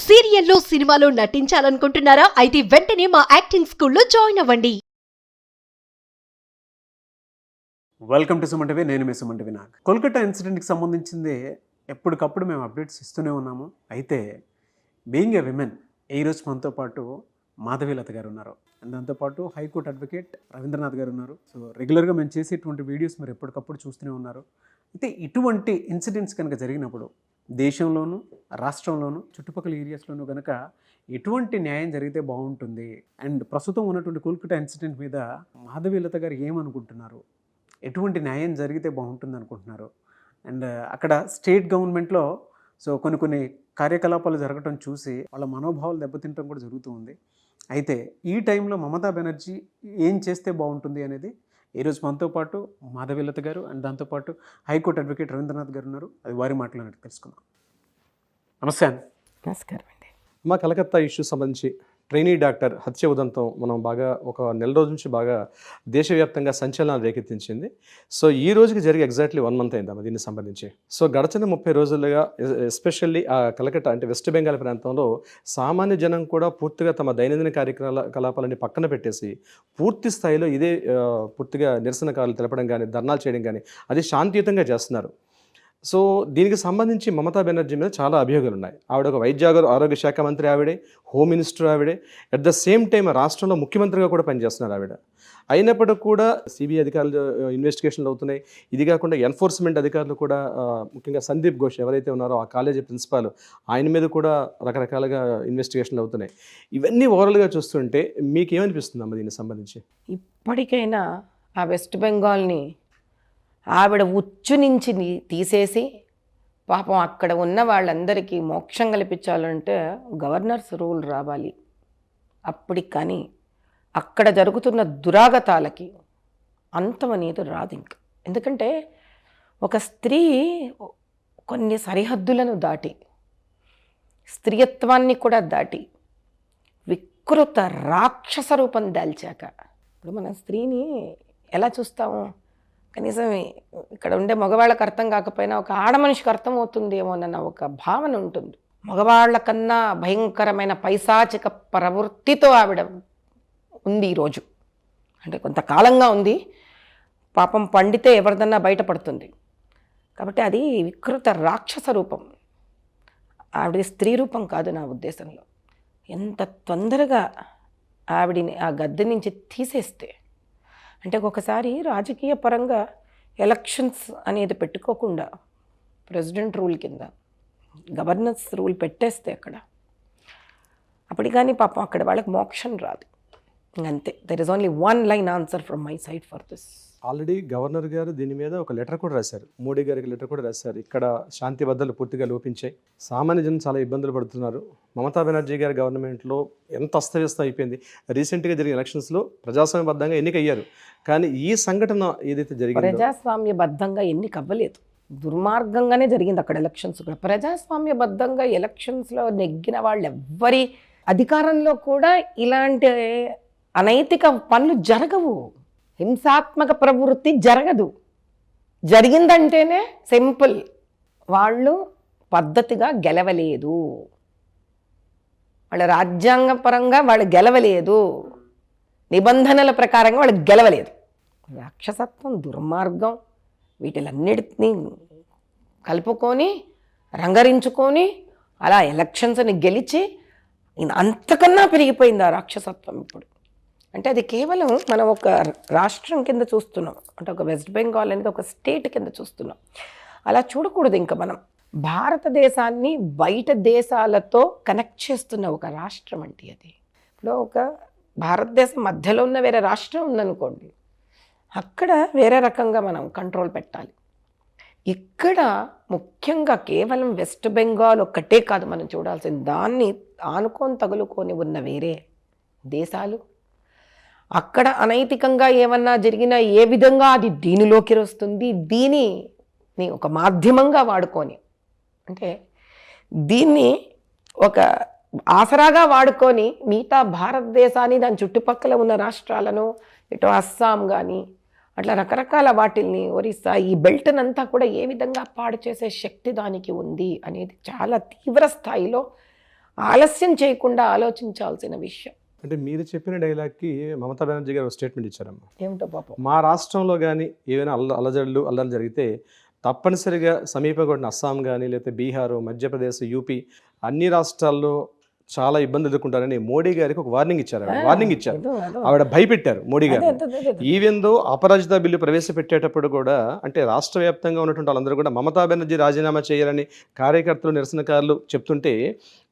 సీరియల్లో సినిమాలో నటించాలనుకుంటున్నారా? అయితే వెంటనే మా యాక్టింగ్ స్కూల్లో జాయిన్ అవ్వండి. Welcome to Suman TV. నేను మీ సుమన్ టీవీ. నాకు కోల్కతా ఇన్సిడెంట్కి సంబంధించింది ఎప్పటికప్పుడు మేము అప్డేట్స్ ఇస్తూనే ఉన్నాము. అయితే బీయింగ్ ఏ విమెన్ ఈరోజు మనతో పాటు మాధవీలత గారు ఉన్నారు. అండ్ దాంతోపాటు హైకోర్టు అడ్వకేట్ రవీంద్రనాథ్ గారు ఉన్నారు. సో రెగ్యులర్గా మేము చేసేటువంటి వీడియోస్ మీరు ఎప్పటికప్పుడు చూస్తూనే ఉన్నారు. అయితే ఇటువంటి ఇన్సిడెంట్స్ కనుక జరిగినప్పుడు దేశంలోనూ రాష్ట్రంలోనూ చుట్టుపక్కల ఏరియాస్లోనూ కనుక ఎటువంటి న్యాయం జరిగితే బాగుంటుంది, అండ్ ప్రస్తుతం ఉన్నటువంటి కోల్కతా ఇన్సిడెంట్ మీద మాధవీలత గారు ఏమనుకుంటున్నారు, ఎటువంటి న్యాయం జరిగితే బాగుంటుంది అనుకుంటున్నారు, అండ్ అక్కడ స్టేట్ గవర్నమెంట్లో సో కొన్ని కార్యకలాపాలు జరగటం చూసి వాళ్ళ మనోభావాలు దెబ్బతింటం కూడా జరుగుతూ ఉంది. అయితే ఈ టైంలో మమతా బెనర్జీ ఏం చేస్తే బాగుంటుంది అనేది ఈరోజు మనతో పాటు మాధవీలత గారు అండ్ దాంతోపాటు హైకోర్టు అడ్వకేట్ రవీంద్రనాథ్ గారు ఉన్నారు. అది వారి మాటలు తెలుసుకుందాం. నమస్తే అండి. నమస్కారం అండి. మా కలకత్తా ఇష్యూ సంబంధించి ట్రైనీ డాక్టర్ హత్య ఉదంతం మనం బాగా ఒక నెల రోజుల నుంచి బాగా దేశవ్యాప్తంగా సంచలనాలు రేకెత్తించింది. సో ఈ రోజుకి జరిగి ఎగ్జాక్ట్లీ 1 month అయిందమ్మా దీనికి సంబంధించి. సో గడచిన 30 రోజులుగా ఎస్పెషల్లీ ఆ కలకత్తా అంటే వెస్ట్ బెంగాల్ ప్రాంతంలో సామాన్య జనం కూడా పూర్తిగా తమ దైనందిన కార్యకలాపాలని పక్కన పెట్టేసి పూర్తి స్థాయిలో ఇదే పూర్తిగా నిరసనకారులు తెలపడం కానీ ధర్నాలు చేయడం కానీ అది శాంతియుతంగా చేస్తున్నారు. సో దీనికి సంబంధించి మమతా బెనర్జీ మీద చాలా అభియోగాలు ఉన్నాయి. ఆవిడ ఒక ఆరోగ్య శాఖ మంత్రి, ఆవిడే హోమ్ మినిస్టర్, ఆవిడే అట్ ద సేమ్ టైం రాష్ట్రంలో ముఖ్యమంత్రిగా కూడా పనిచేస్తున్నారు ఆవిడ. అయినప్పటికీ కూడా సిబిఐ అధికారులు ఇన్వెస్టిగేషన్లు అవుతున్నాయి. ఇది కాకుండా ఎన్ఫోర్స్మెంట్ అధికారులు కూడా ముఖ్యంగా సందీప్ ఘోష్ ఎవరైతే ఉన్నారో ఆ కాలేజీ ప్రిన్సిపాల్, ఆయన మీద కూడా రకరకాలుగా ఇన్వెస్టిగేషన్లు అవుతున్నాయి. ఇవన్నీ ఓవరాల్గా చూస్తుంటే మీకు ఏమనిపిస్తుంది అమ్మ దీనికి సంబంధించి? ఇప్పటికైనా ఆ వెస్ట్ బెంగాల్ని ఆవిడ ఉచ్చు నుంచి తీసేసి పాపం అక్కడ ఉన్న వాళ్ళందరికీ మోక్షం కల్పించాలంటే గవర్నర్స్ రూల్ రావాలి. అప్పటికి కానీ అక్కడ జరుగుతున్న దురాగతాలకి అంతం అనేది రాదు ఇంకా. ఎందుకంటే ఒక స్త్రీ కొన్ని సరిహద్దులను దాటి, స్త్రీయత్వాన్ని కూడా దాటి వికృత రాక్షస రూపం దాల్చాక, ఇప్పుడు మన స్త్రీని ఎలా చూస్తాము, కనీసం ఇక్కడ ఉండే మగవాళ్ళకి అర్థం కాకపోయినా ఒక ఆడమనిషికి అర్థం అవుతుందేమోనన్న ఒక భావన ఉంటుంది. మగవాళ్ల కన్నా భయంకరమైన పైశాచిక ప్రవృత్తితో ఆవిడ ఉంది ఈరోజు. అంటే కొంతకాలంగా ఉంది. పాపం పండితే ఎవరిదన్నా బయటపడుతుంది. కాబట్టి అది వికృత రాక్షస రూపం. ఆవిడ స్త్రీ రూపం కాదు నా ఉద్దేశంలో. ఎంత తొందరగా ఆవిడిని ఆ గద్దె నుంచి తీసేస్తే, అంటే ఒకసారి రాజకీయ పరంగా ఎలక్షన్స్ అనేది పెట్టుకోకుండా ప్రెసిడెంట్ రూల్ కింద గవర్నర్స్ రూల్ పెట్టేస్తే అప్పటి కానీ పాపం అక్కడ వాళ్ళకి మోక్షం రాదు. అంతే. There is only 1 line answer from my side for this. Already governor గారు దీని మీద ఒక లెటర్ కూడా రాశారు, మోడీ గారికి లెటర్ కూడా రాశారు. ఇక్కడ శాంతి భద్రతలు పూర్తిగా లోపించాయి, సామాన్య జనం చాలా ఇబ్బందులు పడుతున్నారు. మమతా బెనర్జీ గారి గవర్నమెంట్లో ఎంత అస్తవ్యస్తం అయిపోయింది. రీసెంట్గా జరిగిన ఎలక్షన్స్లో ప్రజాస్వామ్యబద్ధంగా ఎన్నికయ్యారు, కానీ ఈ సంఘటన ఏదైతే జరిగిందో ప్రజాస్వామ్యబద్ధంగా ఎన్నిక అవ్వలేదు, దుర్మార్గంగానే జరిగింది అక్కడ ఎలక్షన్స్ కూడా. ప్రజాస్వామ్యబద్ధంగా ఎలక్షన్స్లో నెగ్గిన వాళ్ళు ఎవ్వరి అధికారంలో కూడా ఇలాంటి అనైతిక పనులు జరగవు, హింసాత్మక ప్రవృత్తి జరగదు. జరిగిందంటేనే సింపుల్, వాళ్ళు పద్ధతిగా గెలవలేదు, వాళ్ళ రాజ్యాంగపరంగా వాళ్ళు గెలవలేదు, నిబంధనల ప్రకారంగా వాళ్ళు గెలవలేదు. రాక్షసత్వం, దుర్మార్గం వీటిలన్నిటినీ కలుపుకొని రంగరించుకొని అలా ఎలక్షన్స్ని గెలిచి అంతకన్నా పెరిగిపోయింది ఆ రాక్షసత్వం ఇప్పుడు. అంటే అది కేవలం మనం ఒక రాష్ట్రం కింద చూస్తున్నాం, అంటే ఒక వెస్ట్ బెంగాల్ అనేది ఒక స్టేట్ కింద చూస్తున్నాం. అలా చూడకూడదు. ఇంకా మనం భారతదేశాన్ని బయట దేశాలతో కనెక్ట్ చేస్తున్న ఒక రాష్ట్రం అంటే అది. ఇప్పుడు ఒక భారతదేశం మధ్యలో ఉన్న వేరే రాష్ట్రం ఉందనుకోండి, అక్కడ వేరే రకంగా మనం కంట్రోల్ పెట్టాలి. ఇక్కడ ముఖ్యంగా కేవలం వెస్ట్ బెంగాల్ ఒక్కటే కాదు మనం చూడాల్సింది, దాన్ని ఆనుకొని తగులుకొని ఉన్న వేరే దేశాలు, అక్కడ అనైతికంగా ఏమన్నా జరిగినా ఏ విధంగా అది దీనిలోకి వస్తుంది, దీనిని ఒక మాధ్యమంగా వాడుకొని, అంటే దీన్ని ఒక ఆసరాగా వాడుకొని మిగతా భారతదేశాన్ని దాని చుట్టుపక్కల ఉన్న రాష్ట్రాలను, ఇటు అస్సాం కానీ అట్లా రకరకాల వాటిల్ని, ఒరిస్సా, ఈ బెల్ట్నంతా కూడా ఏ విధంగా పాడు చేసే శక్తి దానికి ఉంది అనేది చాలా తీవ్ర స్థాయిలో ఆలస్యం చేయకుండా ఆలోచించాల్సిన విషయం. అంటే మీరు చెప్పిన డైలాగ్కి మమతా బెనర్జీ గారు ఒక స్టేట్మెంట్ ఇచ్చారమ్మా. ఏమిటో పాపం. మా రాష్ట్రంలో కానీ ఏవైనా అల్లజడులు జరిగితే తప్పనిసరిగా సమీపపడిన అస్సాం కానీ లేకపోతే బీహార్, మధ్యప్రదేశ్, యూపీ అన్ని రాష్ట్రాల్లో చాలా ఇబ్బందులు ఎదుర్కొంటారని మోడీ గారికి ఒక వార్నింగ్ ఇచ్చారు. ఆవిడ భయపెట్టారు మోడీ గారు. ఈవెన్ దో అపరాజిత బిల్లు ప్రవేశపెట్టేటప్పుడు కూడా అంటే రాష్ట్ర వ్యాప్తంగా ఉన్నటువంటి వాళ్ళందరూ కూడా మమతా బెనర్జీ రాజీనామా చేయాలని కార్యకర్తలు, నిరసనకారులు చెప్తుంటే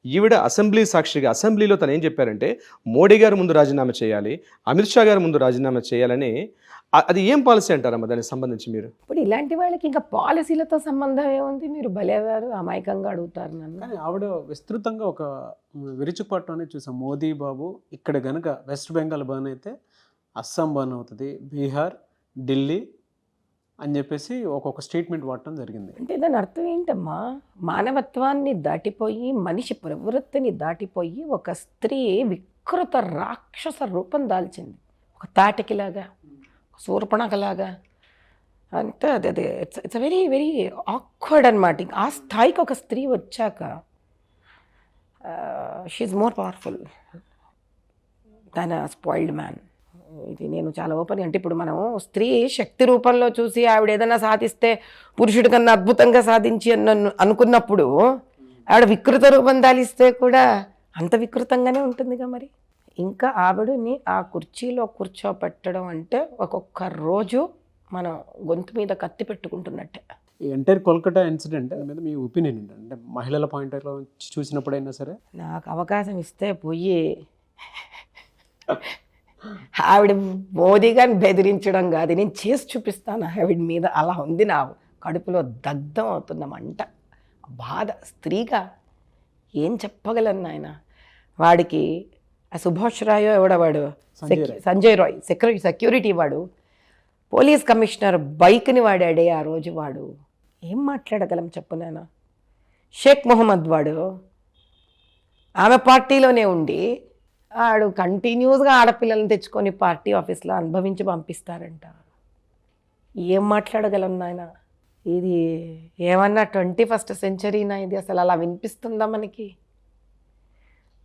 ఈవిడ అసెంబ్లీ సాక్షిగా అసెంబ్లీలో తను ఏం చెప్పారంటే మోడీ గారు ముందు రాజీనామా చేయాలి, అమిత్ షా గారు ముందు రాజీనామా చేయాలని. అది ఏం పాలసీ అంటారమ్మా దానికి సంబంధించి మీరు? ఇప్పుడు ఇలాంటి వాళ్ళకి ఇంకా పాలసీలతో సంబంధం ఏముంది? మీరు భలేవారు అమాయకంగా అడుగుతారు నన్ను. కానీ ఆవిడ విస్తృతంగా ఒక విరుచుకుపట్టు అనేది చూసాం. మోదీ బాబు ఇక్కడ గనుక వెస్ట్ బెంగాల్ బర్న్ అయితే అస్సాం బర్న్ అవుతుంది, బీహార్, ఢిల్లీ అని చెప్పేసి ఒక్కొక్క స్టేట్మెంట్ వాడటం జరిగింది. అంటే దాని అర్థం ఏంటమ్మా? మానవత్వాన్ని దాటిపోయి, మనిషి ప్రవృత్తిని దాటిపోయి ఒక స్త్రీ వికృత రాక్షస రూపం దాల్చింది. ఒక తాటకిలాగా, శూర్పణకలాగా. అంటే అదే ఇట్స్ వెరీ వెరీ ఆక్వర్డ్ అనమాట. ఆ స్థాయికి ఒక స్త్రీ వచ్చాక she more powerful than spoiled man. ఇది నేను చాలా ఓపెన్. అంటే ఇప్పుడు మనం స్త్రీ శక్తి రూపంలో చూసి ఆవిడ ఏదైనా సాధిస్తే పురుషుడి కన్నా అద్భుతంగా సాధించి అనుకున్నప్పుడు ఆవిడ వికృత రూపం దాలిస్తే కూడా అంత వికృతంగానే ఉంటుందిగా మరి. ఇంకా ఆవిడని ఆ కుర్చీలో కూర్చోపెట్టడం అంటే ఒక్కొక్క రోజు మనం గొంతు మీద కత్తి పెట్టుకుంటున్నట్టే. ఈ ఎంటైర్ కోల్కతా ఇన్సిడెంట్ మీద మీ ఒపీనియన్ ఏంటంటే, అంటే మహిళల పాయింట్ ఆఫ్ చూసినప్పుడైనా సరే నాకు అవకాశం ఇస్తే పోయి ఆవిడ మోదీ గారిని బెదిరించడం కాదు, నేను చేసి చూపిస్తాను ఆవిడ మీద. అలా ఉంది నా కడుపులో దగ్ధం అవుతున్న మంట, బాధ. స్త్రీగా ఏం చెప్పగలను ఆయన. వాడికి ఆ సుభాష్ రాయో ఎవడవాడు, సంజయ్ రాయ్ సెక్యూరిటీ వాడు, పోలీస్ కమిషనర్ బైక్ని వాడాడే ఆ రోజు. వాడు ఏం మాట్లాడగలం చెప్పు నాన్న. షేక్ మొహమ్మద్ వాడు ఆమె పార్టీలోనే ఉండి ఆడు కంటిన్యూస్గా ఆడపిల్లలను తెచ్చుకొని పార్టీ ఆఫీస్లో అనుభవించి పంపిస్తారంట. ఏం మాట్లాడగలం నాయన. ఇది ఏమన్నా 21st సెంచరీనా ఇది? అసలు అలా వినిపిస్తుందా మనకి?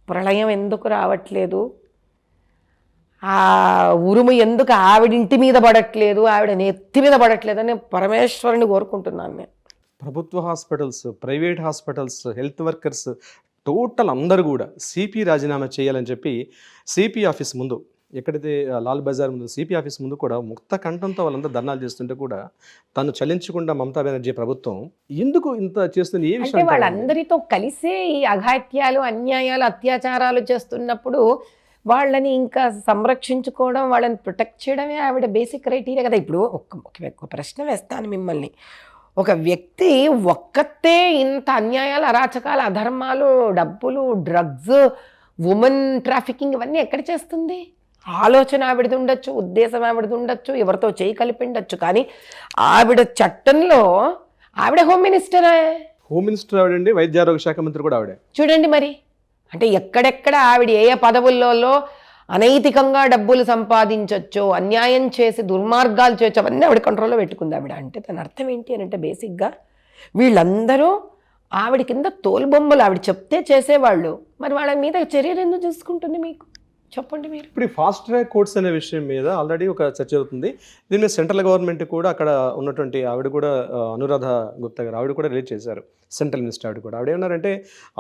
ప్రళయం ఎందుకు రావట్లేదు? ఆ ఉరుము ఎందుకు ఆవిడింటి మీద పడట్లేదు, ఆవిడ నెత్తి మీద పడట్లేదు అని పరమేశ్వరుని కోరుకుంటున్నాను నేను. ప్రభుత్వ hospitals, private hospitals, health workers total అందరూ కూడా సిపి రాజీనామా చేయాలని చెప్పి సిపి ఆఫీస్ ముందు, ఎక్కడైతే లాల్ బజార్ ముందు సిపి ఆఫీస్ ముందు కూడా ముక్త కంఠంతో వాళ్ళందరూ ధర్నాలు చేస్తుంటే కూడా తను చలించకుండా మమతా బెనర్జీ ప్రభుత్వం ఎందుకు ఇంత చేస్తుంది? ఏ విషయం? అంటే వాళ్ళందరితో కలిసే ఈ అఘాత్యాలు, అన్యాయాలు, అత్యాచారాలు చేస్తున్నప్పుడు వాళ్ళని ఇంకా సంరక్షించుకోవడం, వాళ్ళని ప్రొటెక్ట్ చేయడమే ఆవిడ బేసిక్ క్రైటీరియా కదా. ఇప్పుడు ఒక ప్రశ్న వేస్తాను మిమ్మల్ని. ఒక వ్యక్తి ఒక్కతే ఇంత అన్యాయాలు, అరాచకాలు, అధర్మాలు, డబ్బులు, డ్రగ్స్, ఉమెన్ ట్రాఫికింగ్ ఇవన్నీ ఎక్కడ చేస్తుంది? ఆలోచన ఆవిడది ఉండొచ్చు, ఉద్దేశం ఆవిడది ఉండొచ్చు, ఎవరితో చేయి కలిపి ఉండొచ్చు, కానీ ఆవిడ చట్టంలో ఆవిడ హోమ్ మినిస్టరే. హోమ్ మినిస్టర్ ఆవిడండి, వైద్య ఆరోగ్య శాఖ మంత్రి కూడా ఆవిడే. చూడండి మరి. అంటే ఎక్కడెక్కడ ఆవిడ ఏ పదవుల్లో అనైతికంగా డబ్బులు సంపాదించొచ్చో, అన్యాయం చేసి దుర్మార్గాలు చేయొచ్చు, అవన్నీ ఆవిడ కంట్రోల్లో పెట్టుకుంది ఆవిడ. అంటే దాని అర్థం ఏంటి అని అంటే బేసిక్గా వీళ్ళందరూ ఆవిడ కింద తోలుబొమ్మలు. ఆవిడ చెప్తే చేసేవాళ్ళు. మరి వాళ్ళ మీద చర్యలు ఎందుకు చూసుకుంటుంది మీకు? చెప్పండి మీరు. ఇప్పుడు ఈ ఫాస్ట్ ట్రాక్ కోర్ట్స్ అనే విషయం మీద ఆల్రెడీ ఒక చర్చ అవుతుంది. దీని మీద సెంట్రల్ గవర్నమెంట్ కూడా అక్కడ ఉన్నటువంటి ఆవిడ కూడా అనురాధ గుప్తా గారు ఆవిడ కూడా రిలీజ్ చేశారు. సెంట్రల్ మినిస్టర్ ఆవిడ కూడా ఏమన్నారంటే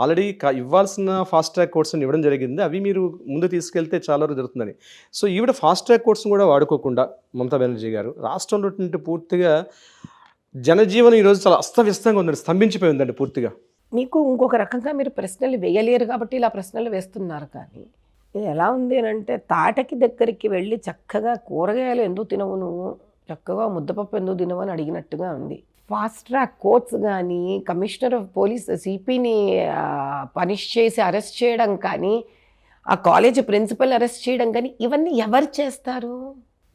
ఆల్రెడీ ఇవ్వాల్సిన ఫాస్ట్ ట్రాక్ కోర్ట్స్ని ఇవ్వడం జరిగింది, అవి మీరు ముందు తీసుకెళ్తే చాలా వరకు జరుగుతుందని. సో ఈవిడ ఫాస్ట్ ట్రాక్ కోర్ట్స్ని కూడా వాడుకోకుండా మమతా బెనర్జీ గారు రాష్ట్రంలో పూర్తిగా జనజీవనం ఈరోజు చాలా అస్తవ్యస్తంగా ఉందండి, స్తంభించిపోయి ఉందండి పూర్తిగా. మీకు ఇంకొక రకంగా మీరు ప్రశ్నలు వేయలేరు కాబట్టి ఇలా ప్రశ్నలు వేస్తున్నారు. కానీ ఇది ఎలా ఉంది అని అంటే తాటకి దగ్గరికి వెళ్ళి చక్కగా కూరగాయలు ఎందుకు తినవు నువ్వు, చక్కగా ముద్దపప్పు ఎందుకు తినవు అని అడిగినట్టుగా ఉంది. ఫాస్ట్ ట్రాక్ కోర్ట్స్ కానీ, కమిషనర్ ఆఫ్ పోలీస్ సిపిని పనిష్ చేసి అరెస్ట్ చేయడం కానీ, ఆ కాలేజ్ ప్రిన్సిపల్ అరెస్ట్ చేయడం కానీ, ఇవన్నీ ఎవరు చేస్తారు?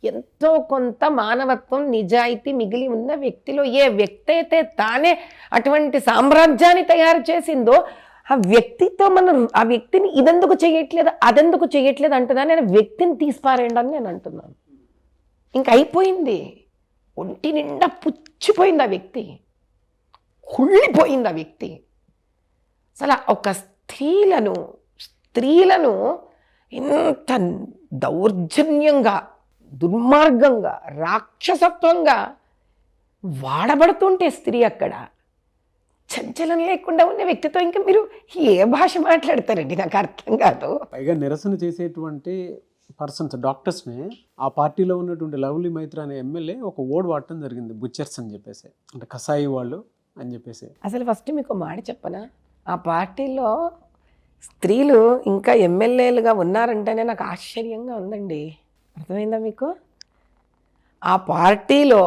ఎంతో కొంత మానవత్వం, నిజాయితీ మిగిలి ఉన్న వ్యక్తిలో ఏ వ్యక్తి అయితే తానే అటువంటి సామ్రాజ్యాన్ని తయారు చేసిందో ఆ వ్యక్తితో మనం ఆ వ్యక్తిని ఇదెందుకు చేయట్లేదు, అదెందుకు చేయట్లేదు అంటున్నాను. నేను వ్యక్తిని తీసిపారేయండి అని నేను అంటున్నాను. ఇంక అయిపోయింది. ఒంటి నిండా పుచ్చిపోయింది ఆ వ్యక్తి, కుళ్ళిపోయింది ఆ వ్యక్తి. అసలు ఒక స్త్రీలను ఇంత దౌర్జన్యంగా, దుర్మార్గంగా, రాక్షసత్వంగా వాడబడుతుంటే స్త్రీ అక్కడ చంచలం లేకుండా ఉన్న వ్యక్తితో ఇంకా మీరు ఏ భాష మాట్లాడతారండి? నాకు అర్థం కాదు. పైగా నిరసన చేసేటువంటి పర్సన్స్, డాక్టర్స్ని ఆ పార్టీలో ఉన్నటువంటి లవ్లీ మైత్ర అనే ఎమ్మెల్యే ఒక ఓడ్ వాడటం జరిగింది, బుచ్చర్స్ అని చెప్పేసి, అంటే కసాయి వాళ్ళు అని చెప్పేసి. అసలు ఫస్ట్ మీకు మాట చెప్పనా, ఆ పార్టీలో స్త్రీలు ఇంకా ఎమ్మెల్యేలుగా ఉన్నారంటేనే నాకు ఆశ్చర్యంగా ఉందండి. అర్థమైందా మీకు? ఆ పార్టీలో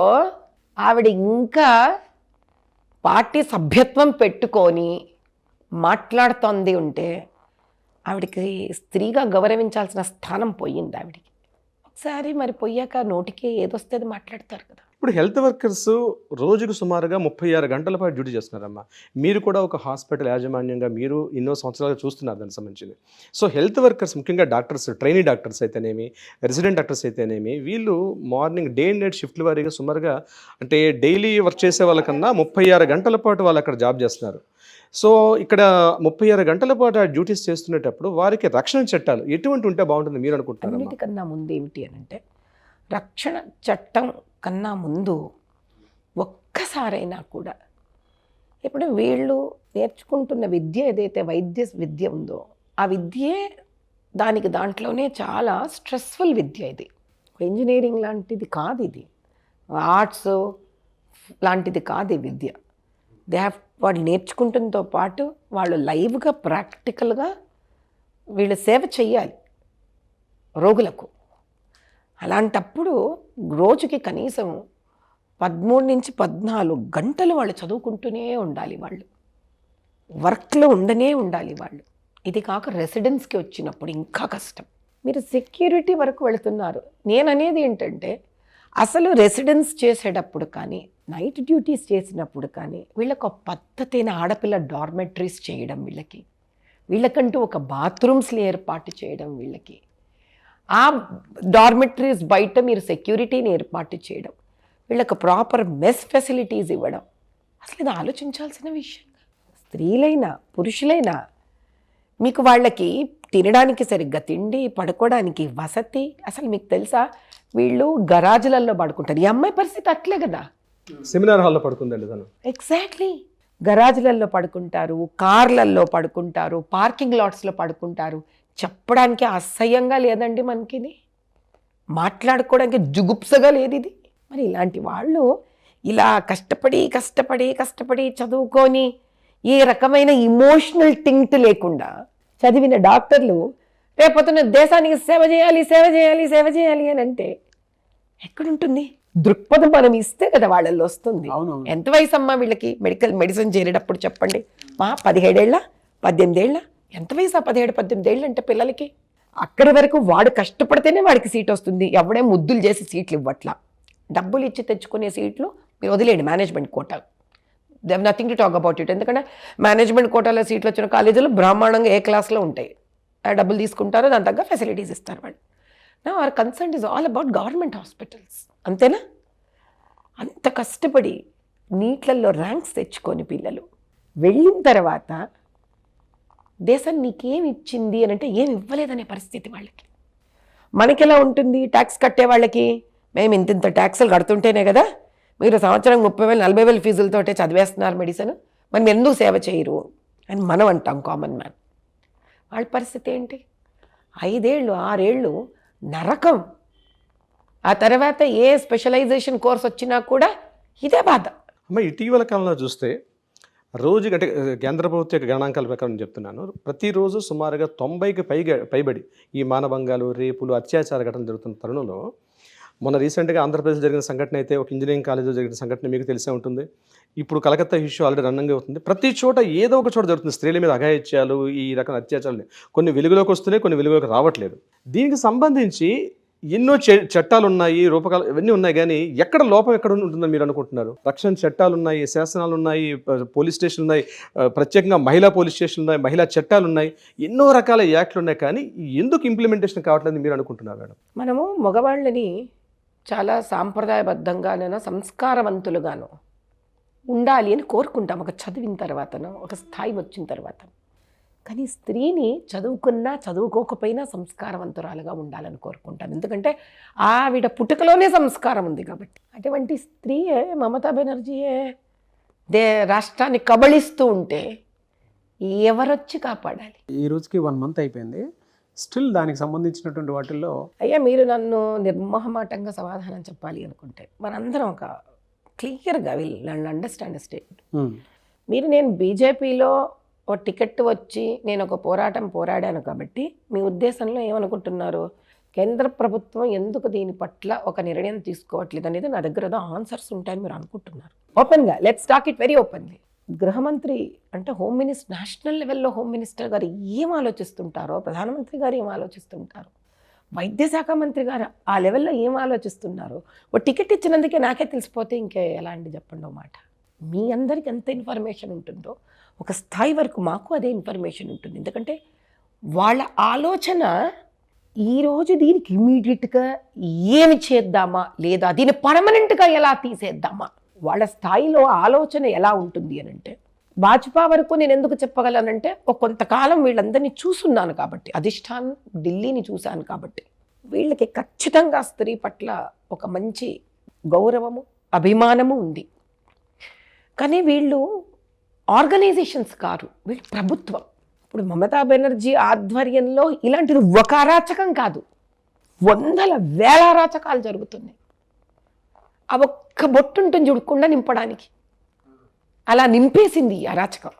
ఆవిడ ఇంకా పార్టీ సభ్యత్వం పెట్టుకొని మాట్లాడుతోంది ఉంటే ఆవిడకి స్త్రీగా గౌరవించాల్సిన స్థానం పోయింది ఆవిడికి. ఒకసారి మరి పోయాక నోటికి ఏదొస్తే అది మాట్లాడతారు కదా. ఇప్పుడు హెల్త్ వర్కర్స్ రోజుకు సుమారుగా 36 గంటల పాటు డ్యూటీ చేస్తున్నారమ్మా. మీరు కూడా ఒక హాస్పిటల్ యాజమాన్యంగా మీరు ఎన్నో సంవత్సరాలుగా చూస్తున్నారు దానికి సంబంధించింది. సో హెల్త్ వర్కర్స్, ముఖ్యంగా డాక్టర్స్, ట్రైనీ డాక్టర్స్ అయితేనేమి, రెసిడెంట్ డాక్టర్స్ అయితేనేమి, వీళ్ళు మార్నింగ్ డే అండ్ నైట్ షిఫ్ట్ల వారీగా సుమారుగా, అంటే డైలీ వర్క్ చేసే వాళ్ళకన్నా 36 గంటల పాటు వాళ్ళు అక్కడ జాబ్ చేస్తున్నారు. సో ఇక్కడ 36 గంటల పాటు ఆ డ్యూటీస్ చేస్తున్నప్పుడు వారికి రక్షణ చట్టాలు ఎటువంటి ఉంటే బాగుంటుంది మీరు అనుకుంటున్నారు? అన్నిటికన్నా ముందు ఏమిటి అని అంటే, రక్షణ చట్టం కన్నా ముందు ఒక్కసారైనా కూడా ఇప్పుడు వీళ్ళు నేర్చుకుంటున్న విద్య ఏదైతే వైద్య విద్య ఉందో ఆ విద్యే దాంట్లోనే చాలా స్ట్రెస్ఫుల్ విద్య. ఇది ఇంజనీరింగ్ లాంటిది కాదు, ఇది ఆర్ట్స్ లాంటిది కాదు ఈ విద్య. వాళ్ళు నేర్చుకుంటున్నతో పాటు వాళ్ళు లైవ్గా, ప్రాక్టికల్గా వీళ్ళు సేవ చెయ్యాలి రోగులకు. అలాంటప్పుడు రోజుకి కనీసం 13 నుంచి 14 గంటలు వాళ్ళు చదువుకుంటూనే ఉండాలి, వాళ్ళు వర్క్లో ఉండనే ఉండాలి వాళ్ళు. ఇది కాక రెసిడెన్స్కి వచ్చినప్పుడు ఇంకా కష్టం. మీరు సెక్యూరిటీ వరకు వెళుతున్నారు. నేను అనేది ఏంటంటే, అసలు రెసిడెన్స్ చేసేటప్పుడు కానీ, నైట్ డ్యూటీస్ చేసినప్పుడు కానీ వీళ్ళకు ఒక పద్ధతైన ఆడపిల్ల డార్మెటరీస్ చేయడం, వీళ్ళకంటూ ఒక బాత్రూమ్స్ని ఏర్పాటు చేయడం, వీళ్ళకి ఆ డార్మెటరీస్ బయట మీరు సెక్యూరిటీని ఏర్పాటు చేయడం, వీళ్ళకు ప్రాపర్ మెస్ ఫెసిలిటీస్ ఇవ్వడం, అసలు ఇది ఆలోచించాల్సిన విషయం. స్త్రీలైనా పురుషులైనా మీకు వాళ్ళకి తినడానికి సరిగ్గా తిండి, పడుకోవడానికి వసతి. అసలు మీకు తెలుసా, వీళ్ళు గరాజులలో పడుకుంటారు. ఈ అమ్మాయి పరిస్థితి అట్లే కదా, సెమినార్ హాల్లో పడుకుందండి తను. ఎగ్జాక్ట్లీ. గరాజులలో పడుకుంటారు, కార్లలో పడుకుంటారు, పార్కింగ్ లాట్స్లో పడుకుంటారు. చెప్పడానికి అసహ్యంగా లేదండి మనకి, మాట్లాడుకోవడానికి జుగుప్సగా లేదు ఇది. మరి ఇలాంటి వాళ్ళు ఇలా కష్టపడి చదువుకొని ఏ రకమైన ఇమోషనల్ టింక్ట్ లేకుండా చదివిన డాక్టర్లు రేపొద్దున దేశానికి సేవ చేయాలి అని అంటే ఎక్కడుంటుంది? దృక్పథం మనం ఇస్తే కదా వాళ్ళల్లో వస్తుంది. ఎంత వయసు అమ్మా వీళ్ళకి మెడిసిన్ చేరేటప్పుడు చెప్పండి? 17 ఏళ్ళ 18 ఏళ్ళ? ఎంత వయసు? 17 18 ఏళ్ళు అంటే పిల్లలకి. అక్కడి వరకు వాడు కష్టపడితేనే వాడికి సీట్ వస్తుంది. ఎవడే ముద్దులు చేసి సీట్లు ఇవ్వట్లా. డబ్బులు ఇచ్చి తెచ్చుకునే సీట్లు మీరు వదిలేండి, management quota, they have nothing to talk about it. ఎందుకంటే మేనేజ్మెంట్ కోటాలో సీట్లు వచ్చిన కాలేజీలు బ్రహ్మాండంగా ఏ క్లాస్లో ఉంటాయి. ఆ డబ్బులు తీసుకుంటారు, దాని తగ్గ ఫెసిలిటీస్ ఇస్తారు వాళ్ళు. నా hour concern is all about government hospitals, అంతేనా? అంత కష్టపడి నీట్లలో ర్యాంక్స్ తెచ్చుకొని పిల్లలు వెళ్ళిన తర్వాత దేశం నీకేమి ఇచ్చింది అని అంటే ఏమి ఇవ్వలేదనే పరిస్థితి వాళ్ళకి. మనకి ఎలా ఉంటుంది? ట్యాక్స్ కట్టే వాళ్ళకి మేము ఇంత ట్యాక్సులు కడుతుంటేనే కదా మీరు సంవత్సరం 30,000 40,000 ఫీజులతోటే చదివేస్తున్నారు మెడిసిన్, మనం ఎందుకు సేవ చేయరు అని మనం అంటాం కామన్ మ్యాన్. వాళ్ళ పరిస్థితి ఏంటి? 5 ఏళ్ళు 6 ఏళ్ళు నరకం. ఆ తర్వాత ఏ స్పెషలైజేషన్ కోర్స్ వచ్చినా కూడా ఇదే బాధ. అమ్మ, ఇటీవల కాలంలో చూస్తే రోజుకి, అంటే కేంద్ర ప్రభుత్వ గణాంకాల ప్రకారం చెప్తున్నాను, ప్రతిరోజు సుమారుగా 90కి పైబడి ఈ మానభంగాలు, రేపులు, అత్యాచార ఘటనలు జరుగుతున్న తరుణంలో, మొన్న రీసెంట్గా ఆంధ్రప్రదేశ్ జరిగిన సంఘటన అయితే ఒక ఇంజనీరింగ్ కాలేజీలో జరిగిన సంఘటన మీకు తెలిసే ఉంటుంది. ఇప్పుడు కలకత్తా ఇష్యూ ఆల్రెడీ రన్నింగ్ అవుతుంది. ప్రతి చోట ఏదో ఒక చోట జరుగుతుంది స్త్రీల మీద అఘాయిత్యాలు, ఈ రకమైన అత్యాచారాలు. కొన్ని వెలుగులోకి వస్తున్నాయి, కొన్ని వెలుగులోకి రావట్లేదు. దీనికి సంబంధించి ఎన్నో చట్టాలు ఉన్నాయి, రూపకాలు ఇవన్నీ ఉన్నాయి, కానీ ఎక్కడ లోపం ఎక్కడ ఉంటుందని మీరు అనుకుంటున్నారు? రక్షణ చట్టాలు ఉన్నాయి, శాసనాలు ఉన్నాయి, పోలీస్ స్టేషన్లు ఉన్నాయి, ప్రత్యేకంగా మహిళా పోలీస్ స్టేషన్లు ఉన్నాయి, మహిళా చట్టాలు ఉన్నాయి, ఎన్నో రకాల యాక్ట్లు ఉన్నాయి, కానీ ఎందుకు ఇంప్లిమెంటేషన్ కావట్లేదు మీరు అనుకుంటున్నారు మేడం? మనము మగవాళ్ళని చాలా సాంప్రదాయబద్ధంగానో సంస్కారవంతులుగానో ఉండాలి అని కోరుకుంటాం ఒక చదివిన తర్వాతనో, ఒక స్థాయి వచ్చిన తర్వాత. కానీ స్త్రీని చదువుకున్నా చదువుకోకపోయినా సంస్కారవంతురాలుగా ఉండాలని కోరుకుంటాను. ఎందుకంటే ఆవిడ పుట్టుకలోనే సంస్కారం ఉంది కాబట్టి. అటువంటి స్త్రీయే మమతా బెనర్జీయే రాష్ట్రాన్ని కబళిస్తూ ఉంటే ఎవరొచ్చి కాపాడాలి? ఈ రోజుకి 1 month అయిపోయింది. స్టిల్ దానికి సంబంధించినటువంటి వాటిల్లో అయ్యా, మీరు నన్ను నిర్మోహమాటంగా సమాధానం చెప్పాలి అనుకుంటే మనందరం ఒక క్లియర్గా వీళ్ళు అండర్స్టాండ్ స్టేట్. నేను బీజేపీలో ఓ టికెట్ వచ్చి నేను ఒక పోరాడాను కాబట్టి మీ ఉద్దేశంలో ఏమనుకుంటున్నారు? కేంద్ర ప్రభుత్వం ఎందుకు దీని పట్ల ఒక నిర్ణయం తీసుకోవట్లేదు అనేది నా దగ్గర ఏదో ఆన్సర్స్ ఉంటాయని మీరు అనుకుంటున్నారు. ఓపెన్గా let's talk it very openly. గృహమంత్రి అంటే హోమ్ మినిస్టర్, నేషనల్ లెవెల్లో హోమ్ మినిస్టర్ గారు ఏం ఆలోచిస్తుంటారో, ప్రధానమంత్రి గారు ఏం ఆలోచిస్తుంటారో, వైద్య శాఖ మంత్రి గారు ఆ లెవెల్లో ఏం ఆలోచిస్తున్నారో ఓ టికెట్ ఇచ్చినందుకే నాకే తెలిసిపోతే ఇంకే ఎలా అండి చెప్పండి ఓ మాట. మీ అందరికి ఎంత ఇన్ఫర్మేషన్ ఉంటుందో ఒక స్థాయి వరకు మాకు అదే ఇన్ఫర్మేషన్ ఉంటుంది. ఎందుకంటే వాళ్ళ ఆలోచన ఈరోజు దీనికి ఇమీడియట్గా ఏమి చేద్దామా లేదా దీన్ని పర్మనెంట్గా ఎలా తీసేద్దామా, వాళ్ళ స్థాయిలో ఆలోచన ఎలా ఉంటుంది అని అంటే, వాజ్పేయి వరకు నేను ఎందుకు చెప్పగలనంటే ఒక కొంతకాలం వీళ్ళందరినీ చూసున్నాను కాబట్టి, అధిష్టానం ఢిల్లీని చూశాను కాబట్టి వీళ్ళకి ఖచ్చితంగా స్త్రీ పట్ల ఒక మంచి గౌరవము అభిమానము ఉంది. కానీ వీళ్ళు ఆర్గనైజేషన్స్ కారు, వీళ్ళు ప్రభుత్వం. ఇప్పుడు మమతా బెనర్జీ ఆధ్వర్యంలో ఇలాంటిది ఒక అరాచకం కాదు, వందల వేల అరాచకాలు జరుగుతున్నాయి. ఆ ఒక్క బొట్టు ఉంటుంది చూడకుండా నింపడానికి, అలా నింపేసింది ఈ అరాచకం.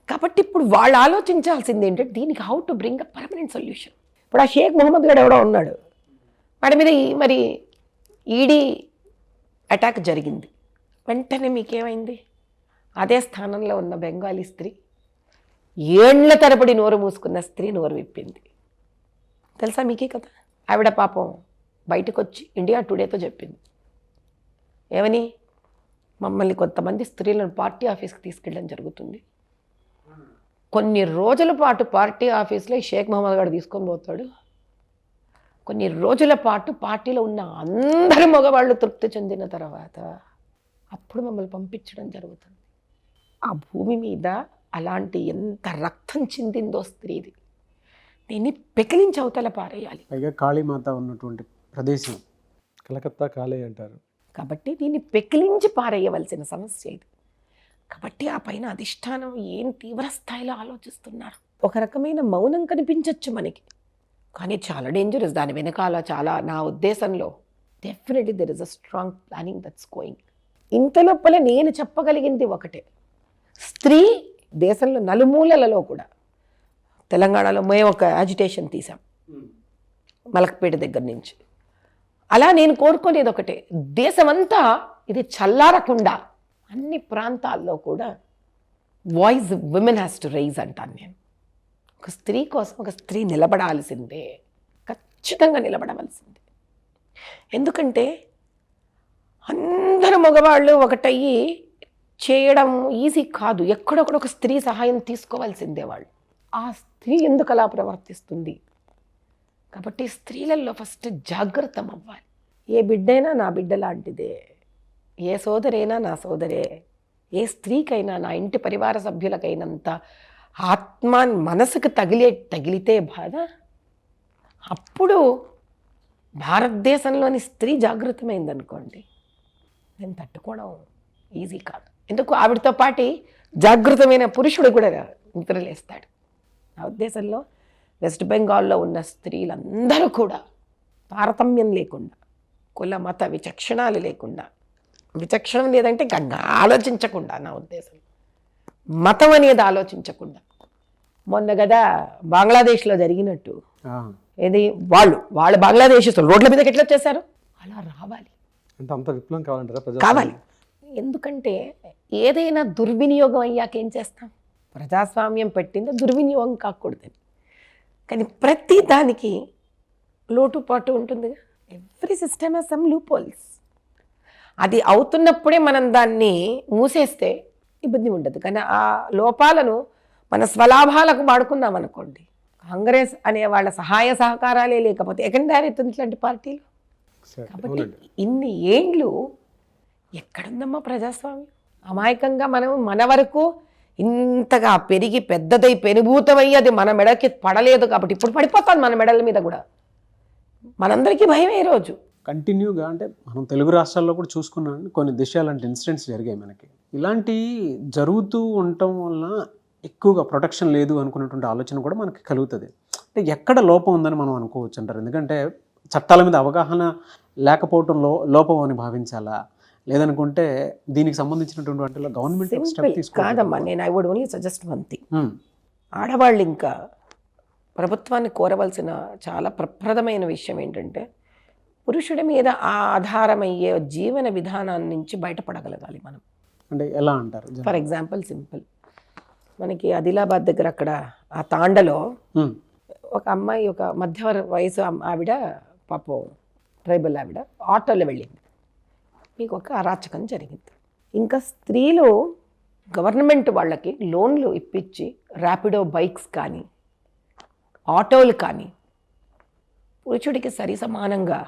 కాబట్టి ఇప్పుడు వాళ్ళు ఆలోచించాల్సింది ఏంటంటే దీనికి how to bring a permanent solution. ఇప్పుడు ఆ షేక్ మొహమ్మద్ గారు ఎవడో ఉన్నాడు, వాడి మీద మరి ఈడీ అటాక్ జరిగింది. వెంటనే మీకేమైంది? అదే స్థానంలో ఉన్న బెంగాలీ స్త్రీ, ఏళ్ల తరబడి నోరు మూసుకున్న స్త్రీ నోరు విప్పింది. తెలుసా మీకే కదా? ఆవిడ పాపం బయటకు వచ్చి ఇండియా టుడేతో చెప్పింది ఏమని, మమ్మల్ని కొంతమంది స్త్రీలను పార్టీ ఆఫీస్కి తీసుకెళ్ళడం జరుగుతుంది, కొన్ని రోజుల పాటు పార్టీ ఆఫీస్లో షేక్ మహమ్మద్ గారు తీసుకొని పోతాడు, కొన్ని రోజుల పాటు పార్టీలో ఉన్న అందరి మగవాళ్ళు తృప్తి చెందిన తర్వాత అప్పుడు మమ్మల్ని పంపించడం జరుగుతుంది. ఆ భూమి మీద అలాంటి ఎంత రక్తం చిందిందో స్త్రీది, దీన్ని పెకిలించి అవతల పారేయాలి. పైగా కాళీమాత ఉన్నటువంటి ప్రదేశం, కలకత్తా కాళీ అంటారు. కాబట్టి దీన్ని పెకిలించి పారేయవలసిన సమస్య ఇది. కాబట్టి ఆ పైన అధిష్టానం ఏం తీవ్ర స్థాయిలో ఆలోచిస్తున్నారు. ఒక రకమైన మౌనం కనిపించవచ్చు మనకి, కానీ చాలా డేంజరస్. దాని వెనకాల చాలా, నా ఉద్దేశంలో definitely there is a strong planning that's going. ఇంత లోపల నేను చెప్పగలిగింది ఒకటే, స్త్రీ దేశంలో నలుమూలలలో కూడా, తెలంగాణలో మేము ఒక యాజిటేషన్ తీసాం మలక్పేట దగ్గర నుంచి. అలా నేను కోరుకునేది ఒకటే, దేశమంతా ఇది చల్లారకుండా అన్ని ప్రాంతాల్లో కూడా voice women has to raise అంటాను నేను. ఒక స్త్రీ కోసం ఒక స్త్రీ నిలబడాల్సిందే, ఖచ్చితంగా నిలబడవలసిందే. ఎందుకంటే అందరు మగవాళ్ళు ఒకటయ్యి చేయడం ఈజీ కాదు, ఎక్కడొక్కడ ఒక స్త్రీ సహాయం తీసుకోవాల్సిందే వాళ్ళు. ఆ స్త్రీ ఎందుకు అలా ప్రవర్తిస్తుంది? కాబట్టి స్త్రీలలో ఫస్ట్ జాగ్రత్త అవ్వాలి. ఏ బిడ్డైనా నా బిడ్డ లాంటిదే, ఏ సోదరైనా నా సోదరే, ఏ స్త్రీకైనా నా ఇంటి పరివార సభ్యులకైనంత ఆత్మ మనసుకు తగిలితే బాధ, అప్పుడు భారతదేశంలోని స్త్రీ జాగృతమైందనుకోండి, నేను తట్టుకోవడం ఈజీ కాదు. ఎందుకు, ఆవిడతో పాటు జాగృతమైన పురుషుడు కూడా నిద్రలేస్తాడు. నా ఉద్దేశంలో వెస్ట్ బెంగాల్లో ఉన్న స్త్రీలందరూ కూడా తారతమ్యం లేకుండా, కుల మత విచక్షణాలు లేకుండా, విచక్షణం లేదంటే ఇంకా ఆలోచించకుండా, నా ఉద్దేశం మతం అనేది ఆలోచించకుండా, మొన్న కదా బంగ్లాదేశ్లో జరిగినట్టు, ఏది వాళ్ళు బంగ్లాదేశ్ రోడ్ల మీదకి ఎట్లా వచ్చేసారు, అలా రావాలి. అంటే అంత విప్లవం కావాలంటారా? కావాలి. ఎందుకంటే ఏదైనా దుర్వినియోగం అయ్యాక ఏం చేస్తాం? ప్రజాస్వామ్యం పెట్టింది దుర్వినియోగం కాకూడదని. కానీ ప్రతి దానికి లోటుపాటు ఉంటుందిగా. Every system has some loop holes. అది అవుతున్నప్పుడే మనం దాన్ని మూసేస్తే ఇబ్బంది ఉండదు. కానీ ఆ లోపాలను మన స్వలాభాలకు వాడుకున్నాం అనుకోండి, కాంగ్రెస్ అనే వాళ్ళ సహాయ సహకారాలే లేకపోతే ఎక్కడ దారెత్తుంది ఇట్లాంటి పార్టీలు. కాబట్టి ఇన్ని ఏండ్లు ఎక్కడుందమ్మా ప్రజాస్వామ్యం? అమాయకంగా మనం మన వరకు ఇంతగా పెరిగి పెద్దదై పెనుభూతమయ్యి అది మన మెడకి పడలేదు కాబట్టి ఇప్పుడు పడిపోతాను మన మెడల మీద కూడా. మనందరికీ భయమే ఈరోజు. కంటిన్యూగా అంటే మనం తెలుగు రాష్ట్రాల్లో కూడా చూసుకున్నాం, కొన్ని దిశ లాంటి ఇన్సిడెంట్స్ జరిగాయి మనకి. ఇలాంటి జరుగుతూ ఉండటం వలన ఎక్కువగా ప్రొటెక్షన్ లేదు అనుకున్నటువంటి ఆలోచన కూడా మనకి కలుగుతుంది. అంటే ఎక్కడ లోపం ఉందని మనం అనుకోవచ్చు అంటారు. ఎందుకంటే చట్టాల మీద అవగాహన లేకపోవటం లోపం అని భావించాలా, లేదనుకుంటే దీనికి సంబంధించినటువంటి వాటిలో గవర్నమెంట్ స్టెప్ కాదమ్మా. నేను I would only suggest one thing. ఆడవాళ్ళు ఇంకా ప్రభుత్వాన్ని కోరవలసిన చాలా ప్రప్రదమైన విషయం ఏంటంటే పురుషుడి మీద ఆధారమయ్యే జీవన విధానాన్ని నుంచి బయటపడగలగాలి మనం. అంటే ఎలా అంటారు? ఫర్ ఎగ్జాంపుల్ సింపుల్, మనకి ఆదిలాబాద్ దగ్గర అక్కడ ఆ తాండలో ఒక అమ్మాయి, ఒక మధ్య వయసు ఆవిడ, పాపం ట్రైబల్ ఆవిడ, ఆటోలో వెళ్ళింది. మీకు ఒక అరాచకం జరిగింది. ఇంకా స్త్రీలు గవర్నమెంట్ వాళ్ళకి లోన్లు ఇప్పించి ర్యాపిడో బైక్స్ కానీ ఆటోలు కానీ పురుషుడికి సరి సమానంగా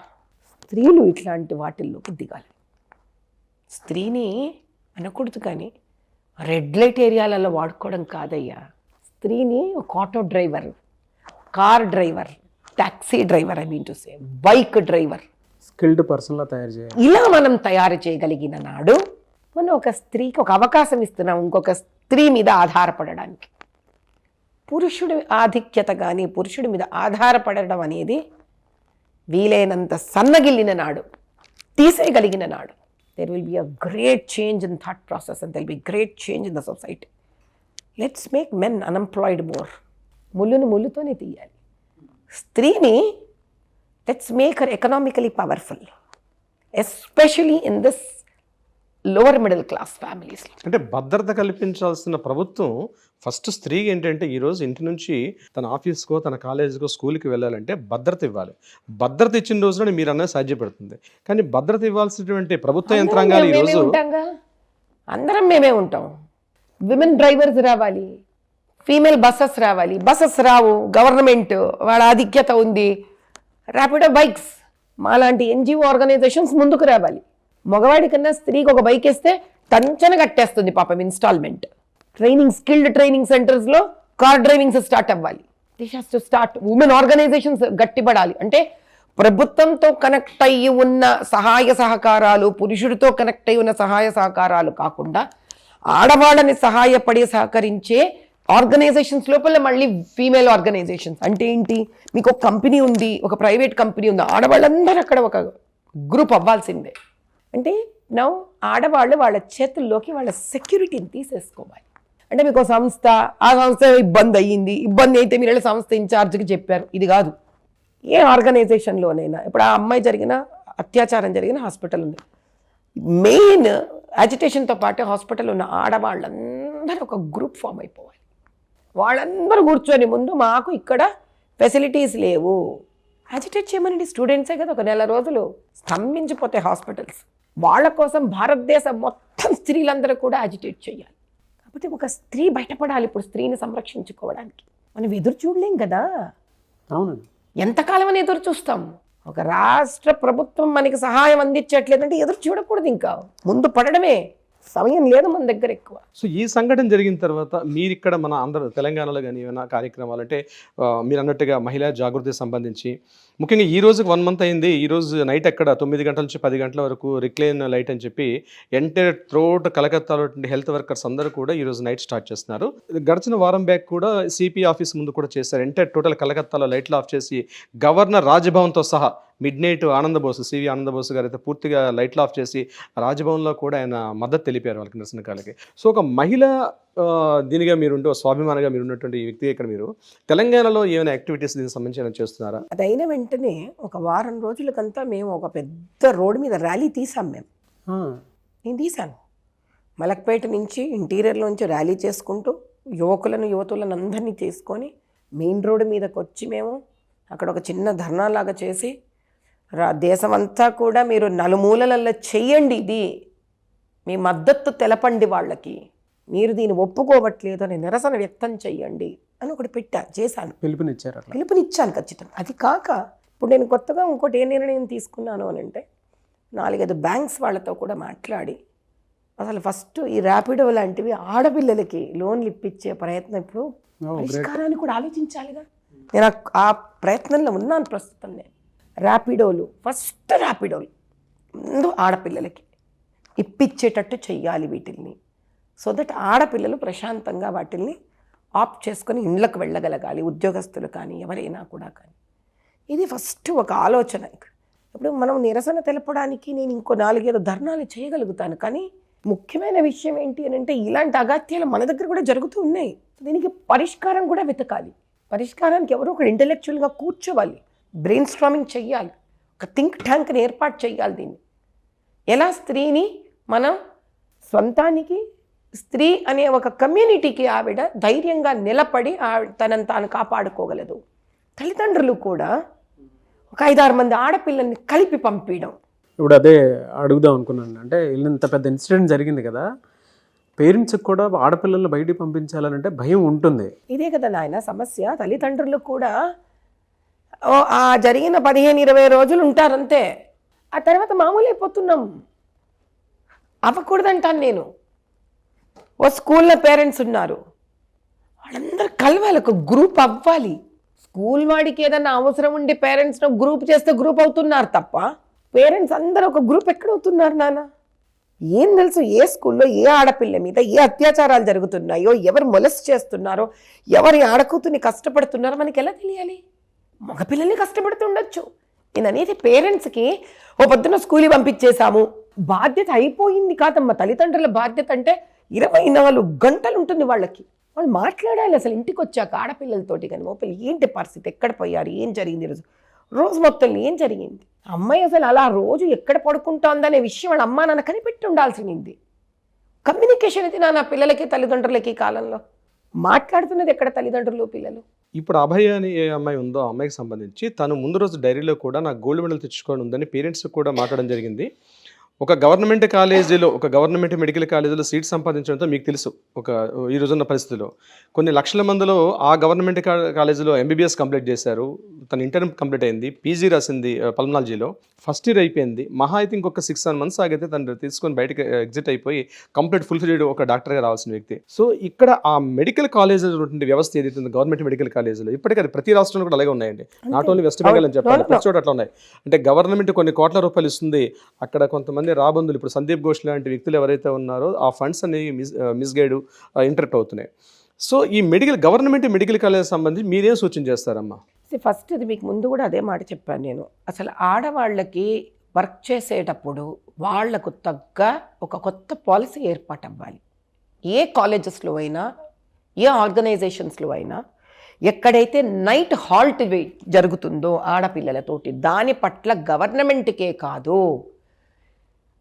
స్త్రీలు ఇట్లాంటి వాటిల్లోకి దిగాలి. స్త్రీని అనకూడదు కానీ రెడ్ లైట్ ఏరియాలలో వాడుకోవడం కాదయ్యా. స్త్రీని ఒక auto driver, car driver, taxi driver, I mean to say bike driver, skilled పర్సన్లా తయారు చేయాలి. ఇలా మనం తయారు చేయగలిగిన నాడు మనం ఒక స్త్రీకి ఒక అవకాశం ఇస్తున్నాం ఇంకొక స్త్రీ మీద ఆధారపడడానికి. పురుషుడి ఆధిక్యత కానీ పురుషుడి మీద ఆధారపడడం అనేది వీలైనంత సన్నగిల్లిన నాడు, తీసేయగలిగిన నాడు, there will be a great change in thought process and there will be great change in the society. Let's make men unemployed more. ముళ్ళును ముళ్ళుతోనే తీయాలి. స్త్రీని let's make her economically powerful, especially in this lower middle class families. అంటే భద్రత కల్పించాల్సిన ప్రభుత్వం first స్త్రీకి ఏంటంటే ఈరోజు ఇంటి నుంచి తన ఆఫీస్కో తన కాలేజీకో స్కూల్కి వెళ్ళాలంటే భద్రత ఇవ్వాలి. భద్రత ఇచ్చిన రోజున మీరు అన్నది సాధ్యపడుతుంది. కానీ భద్రత ఇవ్వాల్సినటువంటి ప్రభుత్వ యంత్రాంగాలు ఈరోజు అందరం మేమే ఉంటాం. విమెన్ డ్రైవర్స్ రావాలి, ఫీమేల్ బస్సెస్ రావాలి. బస్సెస్ రావు, గవర్నమెంట్ వాళ్ళ ఆధిక్యత ఉంది. ర్యాపిడో బైక్స్, మాలాంటి ఎన్జిఓ ఆర్గనైజేషన్స్ ముందుకు రావాలి. మగవాడి కన్నా స్త్రీకి ఒక బైక్ వేస్తే టంచన కట్టేస్తుంది పాపం ఇన్స్టాల్మెంట్. ట్రైనింగ్, స్కిల్డ్ ట్రైనింగ్ సెంటర్స్లో కార్ డ్రైవింగ్స్ స్టార్ట్ అవ్వాలి. This has to start. Women organisations గట్టిపడాలి. అంటే ప్రభుత్వంతో కనెక్ట్ అయ్యి ఉన్న సహాయ సహకారాలు, పురుషుడితో కనెక్ట్ అయ్యి ఉన్న సహాయ సహకారాలు కాకుండా ఆడవాళ్ళని సహకరించే ఆర్గనైజేషన్స్ లోపల మళ్ళీ ఫీమేల్ ఆర్గనైజేషన్స్. అంటే ఏంటి, మీకు ఒక కంపెనీ ఉంది, ఒక ప్రైవేట్ కంపెనీ ఉంది, ఆడవాళ్ళందరూ అక్కడ ఒక గ్రూప్ అవ్వాల్సిందే. అంటే నౌ ఆడవాళ్ళు వాళ్ళ చేతుల్లోకి వాళ్ళ సెక్యూరిటీని తీసేసుకోవాలి. అంటే మీకు సంస్థ, ఆ సంస్థ ఇబ్బంది అయితే మీరు వెళ్ళి సంస్థ ఇన్ఛార్జ్కి చెప్పారు. ఇది కాదు. ఏ ఆర్గనైజేషన్లోనైనా ఇప్పుడు ఆ అమ్మాయి జరిగిన అత్యాచారం జరిగిన హాస్పిటల్ ఉంది. మెయిన్ అజిటేషన్తో పాటు హాస్పిటల్ ఉన్న ఆడవాళ్ళందరూ ఒక గ్రూప్ ఫామ్ అయిపోవాలి. వాళ్ళందరూ కూర్చొని ముందు మాకు ఇక్కడ ఫెసిలిటీస్ లేవు, అజిటేట్ చేయమనండి. స్టూడెంట్సే కదా, ఒక నెల రోజులు స్తంభించిపోతే హాస్పిటల్స్. వాళ్ళ కోసం భారతదేశం మొత్తం స్త్రీలందరూ కూడా అజిటేట్ చేయాలి. కాకపోతే ఒక స్త్రీ బయటపడాలి ఇప్పుడు స్త్రీని సంరక్షించుకోవడానికి. మనం ఎదురు చూడలేం కదా. అవునండి. ఎంతకాలం అని ఎదురు చూస్తాం? ఒక రాష్ట్ర ప్రభుత్వం మనకి సహాయం అందించట్లేదంటే ఎదురు చూడకూడదు, ఇంకా ముందు పడడమే. సమయం లేదు మన దగ్గర ఎక్కువ. సో ఈ సంఘటన జరిగిన తర్వాత మీరు ఇక్కడ మన ఆంధ్ర తెలంగాణలో కానీ ఏమైనా కార్యక్రమాలు అంటే మీరు అన్నట్టుగా మహిళా జాగృతికి సంబంధించి ముఖ్యంగా ఈ రోజుకి 1 month అయింది. ఈ రోజు నైట్ అక్కడ 9 గంటల నుంచి 10 గంటల వరకు రిక్లైన్ లైట్ అని చెప్పి ఎంటైర్ త్రోట్ కలకత్తాలో హెల్త్ వర్కర్స్ అందరూ కూడా ఈ రోజు నైట్ స్టార్ట్ చేస్తున్నారు. గడిచిన వారం బ్యాక్ కూడా సిపి ఆఫీస్ ముందు కూడా చేశారు. ఎంటైర్ టోటల్ కలకత్తాలో లైట్లు ఆఫ్ చేసి గవర్నర్ రాజ్భవన్తో సహా మిడ్ నైట్ ఆనందబోసు, సివి ఆనందబోసు గారు అయితే పూర్తిగా లైట్లు ఆఫ్ చేసి రాజ్భవన్లో కూడా ఆయన మద్దతు తెలిపారు వాళ్ళకి, నిరసనకాలకి. సో ఒక మహిళ దీనిగా మీరుంటే, స్వాభిమానంగా మీరు ఉన్నటువంటి వ్యక్తి ఇక్కడ మీరు తెలంగాణలో ఏమైనా యాక్టివిటీస్ దీనికి సంబంధించి చేస్తున్నారా? అది అయిన వెంటనే ఒక వారం రోజులకంతా మేము ఒక పెద్ద రోడ్డు మీద ర్యాలీ తీసాం. నేను తీశాను. మలక్పేట నుంచి ఇంటీరియర్లోంచి ర్యాలీ చేసుకుంటూ యువతులను అందరినీ తీసుకొని మెయిన్ రోడ్డు మీదకి వచ్చి మేము అక్కడ ఒక చిన్న ధర్నాలాగా చేసి దేశమంతా కూడా మీరు నలుమూలలలో చెయ్యండి, ఇది మీ మద్దతు తెలపండి వాళ్ళకి, మీరు దీన్ని ఒప్పుకోవట్లేదు అని నిరసన వ్యక్తం చెయ్యండి అని ఒకటి చేశాను. పిలుపునిచ్చాను ఖచ్చితంగా. అది కాక ఇప్పుడు నేను కొత్తగా ఇంకోటి ఏ నిర్ణయం తీసుకున్నాను అని అంటే 4-5 బ్యాంక్స్ వాళ్ళతో కూడా మాట్లాడి అసలు ఫస్ట్ ఈ ర్యాపిడో లాంటివి ఆడపిల్లలకి లోన్లు ఇప్పించే ప్రయత్నం ఇప్పుడు పరిష్కారాన్ని కూడా ఆలోచించాలిగా. నేను ఆ ప్రయత్నంలో ఉన్నాను ప్రస్తుతం. నేను ఫస్ట్ ర్యాపిడోలు ముందు ఆడపిల్లలకి ఇప్పించేటట్టు చెయ్యాలి వీటిల్ని. సో దట్ ఆడపిల్లలు ప్రశాంతంగా వాటిల్ని ఆప్ట్ చేసుకొని ఇండ్లకు వెళ్ళగలగాలి, ఉద్యోగస్తులు కానీ ఎవరైనా కూడా కానీ. ఇది ఫస్ట్ ఒక ఆలోచన. ఇప్పుడు మనం నిరసన తెలపడానికి నేను ఇంకో 4-5 ధర్నాలు చేయగలుగుతాను, కానీ ముఖ్యమైన విషయం ఏంటి అని అంటే ఇలాంటి అగత్యాలు మన దగ్గర కూడా జరుగుతూ ఉన్నాయి. దీనికి పరిష్కారం కూడా వెతకాలి. పరిష్కారానికి ఎవరో ఒకరు ఇంటెలెక్చువల్గా కూర్చోవాలి, బ్రెయిన్ స్ట్రామింగ్ చెయ్యాలి, ఒక థింక్ ట్యాంక్ని ఏర్పాటు చేయాలి. దీన్ని ఎలా స్త్రీని మనం సొంతానికి, స్త్రీ అనే ఒక కమ్యూనిటీకి ఆవిడ ధైర్యంగా నిలబడి తనను తాను కాపాడుకోగలదు. తల్లిదండ్రులు కూడా ఒక 5-6 మంది ఆడపిల్లల్ని కలిపి పంపించడం. ఇప్పుడు అదే అడుగుదాం అనుకున్నాను. అంటే ఇంత పెద్ద ఇన్సిడెంట్ జరిగింది కదా, పేరెంట్స్కి కూడా ఆడపిల్లలు బయటికి పంపించాలంటే భయం ఉంటుంది. ఇదే కదా నాయన సమస్య. తల్లిదండ్రులు కూడా ఆ జరిగిన 15-20 రోజులు ఉంటారంతే, ఆ తర్వాత మామూలు అయిపోతున్నాం. అవ్వకూడదంటాను నేను. ఓ స్కూల్లో పేరెంట్స్ ఉన్నారు, వాళ్ళందరూ కలవాలి, ఒక గ్రూప్ అవ్వాలి. స్కూల్ వాడికి ఏదన్నా అవసరం ఉండి పేరెంట్స్ను గ్రూప్ చేస్తే గ్రూప్ అవుతున్నారు తప్ప పేరెంట్స్ అందరూ ఒక గ్రూప్ ఎక్కడవుతున్నారు నాన్న? ఏం తెలుసు ఏ స్కూల్లో ఏ ఆడపిల్ల మీద ఏ అత్యాచారాలు జరుగుతున్నాయో, ఎవరు మొలెస్ట్ చేస్తున్నారో, ఎవరి ఆడకూతుని కష్టపడుతున్నారో మనకి ఎలా తెలియాలి? మగపిల్లల్ని కష్టపడుతుండొచ్చు. నేను అనేది పేరెంట్స్కి ఓ పొద్దున్న స్కూల్కి పంపించేశాము, బాధ్యత అయిపోయింది కాదమ్మా. తల్లిదండ్రుల బాధ్యత అంటే 24 గంటలు ఉంటుంది వాళ్ళకి. వాళ్ళు మాట్లాడాలి అసలు ఇంటికి వచ్చాక ఆడపిల్లలతోటి. కానీ మోపిల్లలు ఏంటి పరిస్థితి, ఎక్కడ పోయారు, ఏం జరిగింది రోజు మొత్తం ఏం జరిగింది, అమ్మాయి అసలు అలా రోజు ఎక్కడ పడుకుంటోందనే విషయం వాళ్ళ అమ్మా నాన్న కనిపెట్టి ఉండాల్సింది. కమ్యూనికేషన్ అయితే నా పిల్లలకి తల్లిదండ్రులకి ఈ కాలంలో మాట్లాడుతున్నది ఎక్కడ తల్లిదండ్రులు పిల్లలు. ఇప్పుడు అభయ అని ఏ అమ్మాయి ఉందో ఆ అమ్మాయికి సంబంధించి తను ముందు రోజు డైరీలో కూడా నాకు గోల్డ్ మెడల్ తెచ్చుకొని ఉందని పేరెంట్స్ కూడా మాట్లాడడం జరిగింది. ఒక గవర్నమెంట్ కాలేజీలో, ఒక గవర్నమెంట్ మెడికల్ కాలేజీలో సీట్ సంపాదించడంతో మీకు తెలుసు ఈ రోజున్న పరిస్థితిలో కొన్ని లక్షల మందిలో ఆ గవర్నమెంట్ కాలేజీలో ఎంబీబీఎస్ కంప్లీట్ చేశారు. తన ఇంటర్ కంప్లీట్ అయింది, పీజీ రాసింది పల్మనాలజీలో, ఫస్ట్ ఇయర్ అయిపోయింది. మహా అయితే ఇంకొక 6-7 months ఆగితే తను తీసుకొని బయటకు ఎగ్జిట్ అయిపోయి కంప్లీట్ ఫుల్ఫిల్డ్ ఒక డాక్టర్గా రావాల్సిన వ్యక్తి. సో ఇక్కడ ఆ మెడికల్ కాలేజీలో ఉన్నటువంటి వ్యవస్థ ఏదైతే ఉందో గవర్నమెంట్ మెడికల్ కాలేజీలో ఇప్పటికీ అది ప్రతి రాష్ట్రంలో కూడా అలాగే ఉన్నాయండి. నాట్ ఓన్లీ వెస్ట్ బెంగాల్ అని చెప్పాలి, ప్రతి చోట అట్లా ఉన్నాయి. అంటే గవర్నమెంట్ కొన్ని కోట్ల రూపాయలు ఇస్తుంది, అక్కడ కొంతమంది రాబందులు, ఇప్పుడు సందీప్ ఘోష్ లాంటి వ్యక్తులు ఎవరైతే ఉన్నారో ఆ ఫండ్స్ అనేవి మిస్గైడ్ ఇంటరప్ట్ అవుతున్నాయి. సో ఈ గవర్నమెంట్ మెడికల్ కాలేజ్ సంబంధించి మీరేం సూచన చేస్తారమ్మా? ఫస్ట్ ఇది మీకు ముందు కూడా అదే మాట చెప్పాను నేను. అసలు ఆడవాళ్ళకి వర్క్ చేసేటప్పుడు వాళ్లకు తగ్గ ఒక కొత్త పాలసీ ఏర్పాటు అవ్వాలి. ఏ కాలేజెస్లో అయినా, ఏ ఆర్గనైజేషన్స్లో అయినా, ఎక్కడైతే నైట్ హాల్ట్ జరుగుతుందో ఆడపిల్లలతోటి, దాని పట్ల గవర్నమెంట్కే కాదు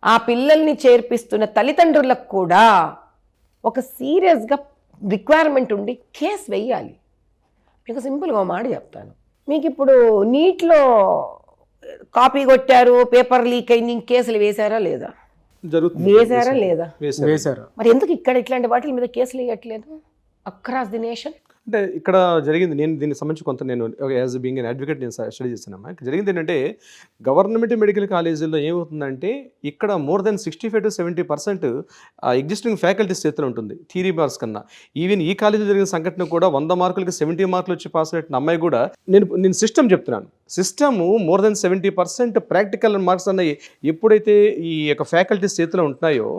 ఆ పిల్లల్ని చేర్పిస్తున్న తల్లిదండ్రులకు కూడా ఒక సీరియస్గా రిక్వైర్మెంట్ ఉండి కేసు వేయాలి. మీకు సింపుల్గా మాట చెప్తాను. మీకు ఇప్పుడు నీట్లో కాపీ కొట్టారు, పేపర్ లీక్ అయింది, కేసులు వేశారా లేదా? వేశారా లేదా? వేశారు. మరి ఎందుకు ఇక్కడ ఇట్లాంటి వాటి మీద కేసులు వేయట్లేదు అక్రాస్ ది నేషన్? అంటే ఇక్కడ జరిగింది, నేను దీనికి సంబంధించి కొంత నేను యాజ్ బీయింగ్ అన్ అడ్వకేట్ నేను స్టడీ చేస్తున్నాను. ఇక్కడ జరిగింది ఏంటంటే గవర్నమెంట్ మెడికల్ కాలేజీల్లో ఏమవుతుందంటే ఇక్కడ more than 65 to 70% existing faculties చేతిలో ఉంటుంది థియరీ మార్క్స్ కన్నా. ఈవెన్ ఈ కాలేజీలో జరిగిన సంఘటన కూడా 100 మార్కులకి 70 మార్కులు వచ్చి పాస్ అయిన అమ్మాయి కూడా నేను సిస్టమ్ చెప్తున్నాను. System more than 70% practical marks అన్నవి ఎప్పుడైతే ఈ యొక్క ఫ్యాకల్టీస్ చేతిలో ఉంటున్నాయో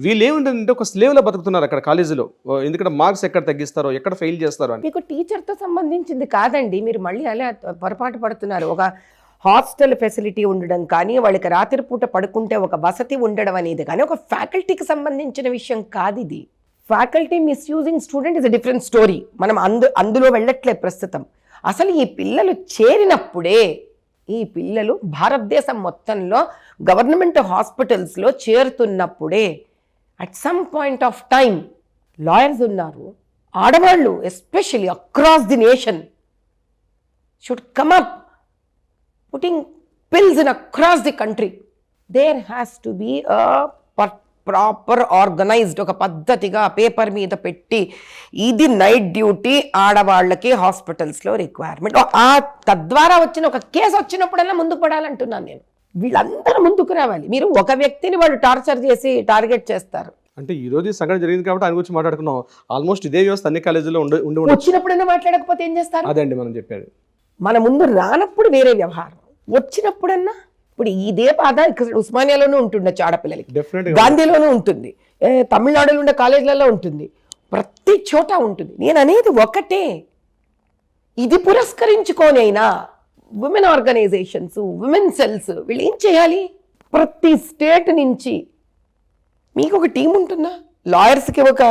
వీళ్ళు ఏముంటుందంటే ఒక స్లేవ్లో బతుకుతున్నారు అక్కడ కాలేజీలో. ఎందుకంటే మార్క్స్ ఎక్కడ తగ్గిస్తారో, ఎక్కడ ఫెయిల్ చేస్తారో. మీకు టీచర్తో సంబంధించింది కాదండి, మీరు మళ్ళీ అలా పొరపాటు పడుతున్నారు. ఒక హాస్టల్ ఫెసిలిటీ ఉండడం కానీ, వాళ్ళకి రాత్రిపూట పడుకుంటే ఒక వసతి ఉండడం అనేది కానీ ఒక ఫ్యాకల్టీకి సంబంధించిన విషయం కాదు ఇది. Faculty misusing student is a different story. మనం అందులో వెళ్ళట్లే ప్రస్తుతం. అసలు ఈ పిల్లలు చేరినప్పుడే, ఈ పిల్లలు భారతదేశం మొత్తంలో గవర్నమెంట్ హాస్పిటల్స్లో చేరుతున్నప్పుడే at some point of time lawyers ఉన్నారు, ఆడవాళ్ళు especially across the nation should come up putting PILs in across the country. There has to be proper organised, ఒక పద్ధతిగా పేపర్ మీద పెట్టి ఇది నైట్ డ్యూటీ ఆడవాళ్ళకి హాస్పిటల్స్లో రిక్వైర్మెంట్. తద్వారా వచ్చిన ఒక కేసు వచ్చినప్పుడల్లా ముందుకు పడాలంటున్నాను నేను. వీళ్ళందరూ ముందుకు రావాలి. మీరు ఒక వ్యక్తిని వాళ్ళు టార్చర్ చేసి టార్గెట్ చేస్తారు, అంటే ఈ రోజు ఈ సంఘటన జరిగింది కాబట్టి ఆయన గురించి మాట్లాడుకున్నాం. ఆల్మోస్ట్ ఇదే వ్యవస్థ అన్ని కాలేజీలో ఉండి ఉండొచ్చు. వచ్చినప్పుడైనా మాట్లాడకపోతే ఏం చేస్తారు? అదే అండి మనం చెప్పేది. మన ముందు రానప్పుడు వేరే వ్యవహారం, వచ్చినప్పుడన్నా ఇప్పుడు ఇదే బాధ ఇక్కడ ఉస్మానియాలోనూ ఉంటుండొచ్చు ఆడపిల్లలకి, డెఫినెట్గా గాంధీలోనూ ఉంటుంది, తమిళనాడులో ఉండే కాలేజీలలో ఉంటుంది, ప్రతి చోట ఉంటుంది. నేను అనేది ఒకటే, ఇది పురస్కరించుకోనైనా ఉమెన్ ఆర్గనైజేషన్స్, ఉమెన్ సెల్స్ వీళ్ళు ఏం చేయాలి? ప్రతి స్టేట్ నుంచి మీకు ఒక టీం ఉంటుందా? లాయర్స్కి ఒక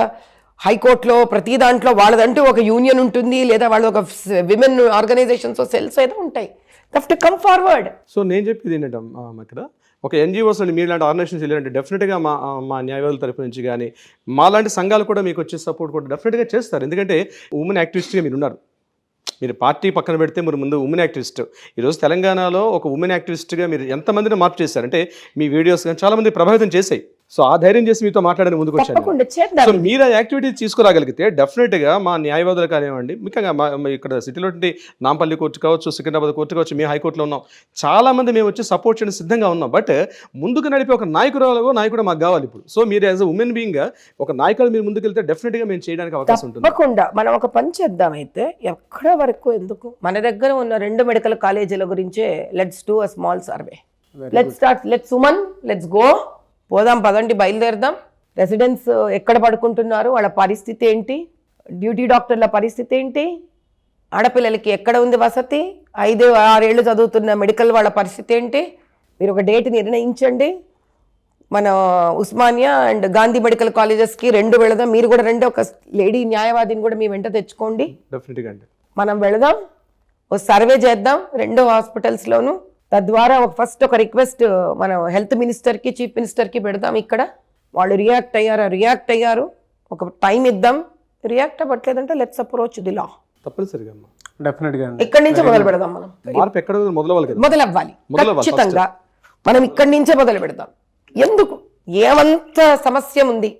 హైకోర్టులో ప్రతి దాంట్లో వాళ్ళదంటూ ఒక యూనియన్ ఉంటుంది, లేదా వాళ్ళు ఒక విమెన్ ఆర్గనైజేషన్స్ సెల్స్ ఏదో ఉంటాయి. To come forward. సో నేను చెప్పేది ఏంటంటే ఇక్కడ ఒక ఎన్జిఓస్ అండి, మీలాంటి ఆర్గనైజేషన్స్ వెళ్ళారంటే డెఫినెట్గా మా న్యాయవాదుల తరపు నుంచి కానీ మాలాంటి సంఘాలు కూడా మీకు వచ్చే సపోర్ట్ కూడా డెఫినెట్గా చేస్తారు. ఎందుకంటే ఉమెన్ యాక్టివిస్ట్గా మీరు ఉన్నారు. మీరు పార్టీ పక్కన పెడితే మీరు ముందు ఉమెన్ యాక్టివిస్ట్. ఈరోజు తెలంగాణలో ఒక ఉమెన్ యాక్టివిస్ట్గా మీరు ఎంతమందిని మార్పు చేశారంటే మీ వీడియోస్ కానీ చాలామంది ప్రభావితం చేసాయి. సో ఆ ధైర్యం చేసి మీతో మాట్లాడని ముందుకు వచ్చాను. తప్పకుండా చేద్దాం. సో మీరు ఆ యాక్టివిటీ తీసుకురాగలిగితే డెఫినెట్గా మా న్యాయవాదులు కానివ్వండి, ముఖ్యంగా మా ఇక్కడ సిటీలో నాంపల్లి కోర్టు కావచ్చు, సికింద్రాబాద్ కోర్టు కావచ్చు, మేము హైకోర్టులో ఉన్నాం, చాలామంది మేము వచ్చి సపోర్ట్ చేయడం సిద్ధంగా ఉన్నాం. బట్ ముందుకు నడిపే ఒక నాయకుడు మాకు కావాలి ఇప్పుడు. సో మీరు యాజ్ అ ఉమెన్ బీయింగ్గా ఒక నాయకుడు మీరు ముందుకు వెళ్తే డెఫినెట్గా మేము చేయడానికి అవకాశం ఉంటుంది. తప్పకుండా మనం ఒక పని చేద్దాం. అయితే ఎక్కడ వరకు ఎందుకు, మన దగ్గర ఉన్న 2 మెడికల్ కాలేజీల గురించే let's do a small survey. Let's start, let's woman, let's go, పోదాం పదండి, బయలుదేరదాం. రెసిడెంట్స్ ఎక్కడ పడుకుంటున్నారు, వాళ్ళ పరిస్థితి ఏంటి, డ్యూటీ డాక్టర్ల పరిస్థితి ఏంటి, ఆడపిల్లలకి ఎక్కడ ఉంది వసతి, 5-6 ఏళ్ళు చదువుతున్న మెడికల్ వాళ్ళ పరిస్థితి ఏంటి, మీరు ఒక డేట్ నిర్ణయించండి. మన ఉస్మానియా అండ్ గాంధీ మెడికల్ కాలేజెస్కి 2 వెళదాం. మీరు కూడా రండి, ఒక లేడీ న్యాయవాదిని కూడా మీ వెంట తెచ్చుకోండి. డెఫినెట్గా అండి మనం వెళదాం, ఒక సర్వే చేద్దాం 2 హాస్పిటల్స్లోనూ. తద్వారా ఫస్ట్ ఒక రిక్వెస్ట్ మనం హెల్త్ మినిస్టర్కి, చీఫ్ మినిస్టర్కి పెడదాం. ఇక్కడ వాళ్ళు రియాక్ట్ అయ్యారు, ఒక టైం ఇద్దాం. రియాక్ట్ అవ్వట్లేదంటే లెట్స్ అప్రోచ్ ది లా. తప్పనిసరిగా డెఫినెట్గా ఇక్కడి నుంచే మొదలు పెడదాం. మనం మార్పు ఎక్కడ మొదలవ్వాలి ఖచ్చితంగా. మనం ఇక్కడి నుంచే మొదలు పెడదాం. ఎందుకు, ఏమంత సమస్య ఉంది,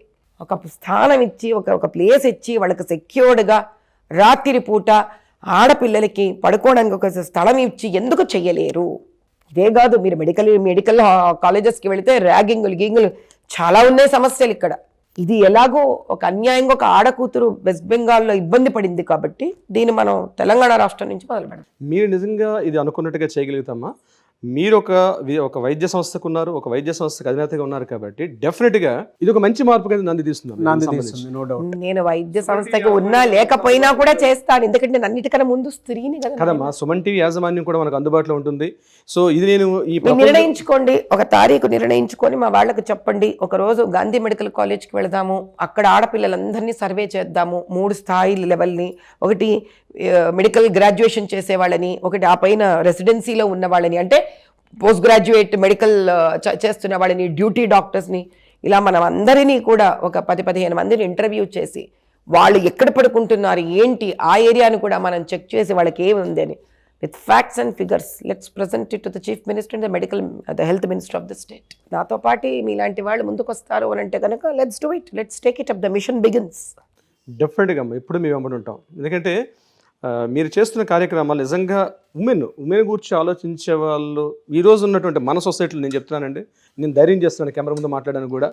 ఒక స్థానం ఇచ్చి, ఒక ప్లేస్ ఇచ్చి, వాళ్ళకి సెక్యూర్డ్గా రాత్రి పూట ఆడపిల్లలకి పడుకోవడానికి ఒక స్థలం ఇచ్చి ఎందుకు చెయ్యలేరు? ఇదే కాదు, మీరు మెడికల్ కాలేజెస్కి వెళితే ర్యాగింగులు, గీంగులు చాలా ఉన్నాయి సమస్యలు ఇక్కడ. ఇది ఎలాగో ఒక అన్యాయంగా ఒక ఆడకూతురు వెస్ట్ బెంగాల్లో ఇబ్బంది పడింది కాబట్టి దీన్ని మనం తెలంగాణ రాష్ట్రం నుంచి మొదలు పెడతాం. మీరు నిజంగా ఇది అనుకున్నట్టుగా చేయగలుగుతామా? మీరు ఒక వైద్య సంస్థకు ఉన్నారు, ఒక వైద్య సంస్థకు అధినేతగా ఉన్నారు కాబట్టి డెఫినెట్గా ఇది ఒక మంచి మార్పు కదా నంది తీస్తుంది. No doubt. నేను వైద్య సంస్థకి ఉన్నా లేకపోయినా కూడా చేస్తాను, ఎందుకంటే అన్నిటికన్నా ముందు స్త్రీని కదమ్మా. సుమన్ టీవీ యాజమాన్యం కూడా మనకు అందుబాటులో ఉంటుంది. సో ఇది నేను నిర్ణయించుకోండి, ఒక తారీఖు నిర్ణయించుకొని మా వాళ్ళకి చెప్పండి. ఒక రోజు గాంధీ మెడికల్ కాలేజ్కి వెళదాము, అక్కడ ఆడపిల్లలందరినీ సర్వే చేద్దాము. 3 స్థాయి లెవెల్ని, ఒకటి మెడికల్ గ్రాడ్యుయేషన్ చేసే వాళ్ళని, ఒకటి ఆ పైన రెసిడెన్సీలో ఉన్న వాళ్ళని, అంటే పోస్ట్ గ్రాడ్యుయేట్ మెడికల్ చేస్తున్న వాళ్ళని, డ్యూటీ డాక్టర్స్ని, ఇలా మనం అందరినీ కూడా ఒక 10-15 మందిని ఇంటర్వ్యూ చేసి వాళ్ళు ఎక్కడ పడుకుంటున్నారు ఏంటి ఆ ఏరియాని కూడా మనం చెక్ చేసి వాళ్ళకి ఏముంది అని with facts and figures let's present it to the chief minister and the health minister of the state. నాతో పాటు మీలాంటి వాళ్ళు ముందుకు వస్తారు అని అంటే కనుక let's do it, let's take it up, the mission begins. డెఫినెట్గా ఇప్పుడు మేము వెంబడి ఉంటాం. ఎందుకంటే మీరు చేస్తున్న కార్యక్రమాలు నిజంగా ఉమెన్ గురించి ఆలోచించే వాళ్ళు ఈరోజు ఉన్నటువంటి మన సొసైటీలో, నేను చెప్తున్నానండి, నేను ధైర్యం చేస్తున్నాను కెమెరా ముందు మాట్లాడడానికి కూడా,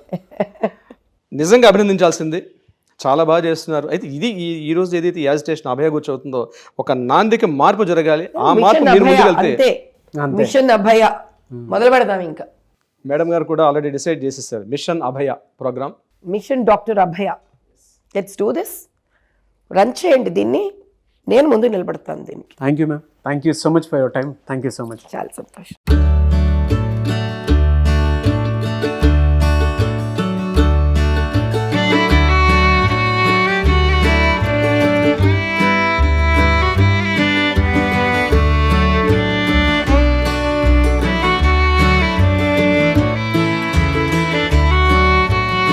నిజంగా అభినందించాల్సింది. చాలా బాగా చేస్తున్నారు. అయితే ఇది ఈ రోజు ఏదైతే యాజిటేషన్ అభయ గురించి అవుతుందో ఒక నాందిక మార్పు జరగాలి. ఆ మార్పు మీరు ముందుకెళ్తే మిషన్ అభయ మొదలు పెడదాం. ఇంకా మేడం గారు కూడా ఆల్రెడీ డిసైడ్ చేసేసారు mission Abhaya program, mission doctor Abhaya. Let's do this, run చేయండి దీన్ని, నేను ముందు నిలబడతాను దీనికి. Thank you ma'am, thank you so much for your time. Thank you so much. చాలా సంతోషం.